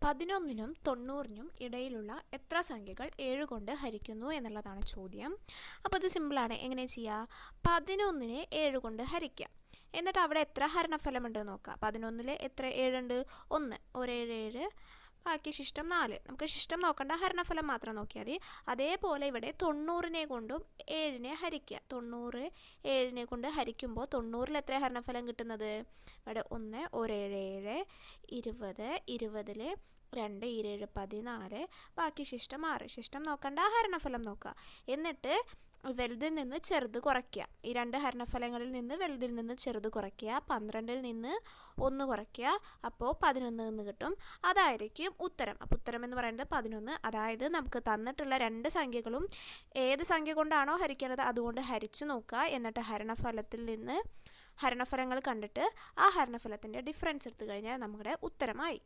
11നും 90നും ഇടയിലുള്ള എത്ര സംഖ്യകൾ 7 കൊണ്ട് ഹരിക്കുന്നു എന്നുള്ളതാണ് ചോദ്യം. അപ്പോൾ ഇത് സിമ്പിളാണ്. എങ്ങനെ ചെയ്യുക? 11നെ 7 കൊണ്ട് ഹരിക്കുക. എന്നിട്ട് അവിടെ എത്ര ഹരണഫലമുണ്ട് നോക്കുക. 11ൽ എത്ര 7 ഉണ്ട്? 1. ഒരു 7 ബാക്കി ശിഷ്ടം 4. നമുക്ക് ശിഷ്ടം നോക്കണ്ട, ഹരണഫലം മാത്രം നോക്കിയാൽ മതി. അതേപോലെ ഇവിടെ 90നെ കൊണ്ടും 7നെ ഹരിക്കുക. 90 7നെ കൊണ്ട് ഹരിക്കുമ്പോൾ 90ൽ എത്ര ഹരണഫലം കിട്ടുന്നത്? ഇവിടെ 1 ഒരു 7 20 20ൽ 2 7 14 ബാക്കി ശിഷ്ടം 6. ശിഷ്ടം നോക്കണ്ട, ഹരണഫലം നോക്കുക. എന്നിട്ട് വലുതിൽ നിന്ന് ചെറുത് കുറയ്ക്കുക. ഈ രണ്ട് ഹരണഫലങ്ങളിൽ നിന്ന് വലുതിൽ നിന്ന് ചെറുത് കുറയ്ക്കുക. 12ൽ നിന്ന് 1 കുറയ്ക്കുക. അപ്പോൾ 11 എന്ന് കിട്ടും. അതായിരിക്കും ഉത്തരം. അപ്പോൾ ഉത്തരം എന്ന് പറയുന്നത് 11. അതായത് നമുക്ക് തന്നിട്ടുള്ള രണ്ട് സംഖ്യകളും ഏത് സംഖ്യ കൊണ്ടാണോ ഹരിക്കേണ്ടത് അതുകൊണ്ട് ഹരിച്ചു നോക്കുക. എന്നിട്ട് ഹരണഫലത്തിൽ നിന്ന് ഹരണഫലങ്ങൾ കണ്ടിട്ട് ആ ഹരണഫലത്തിൻ്റെ ഡിഫറൻസ് എടുത്തു കഴിഞ്ഞാൽ നമ്മുടെ ഉത്തരമായി.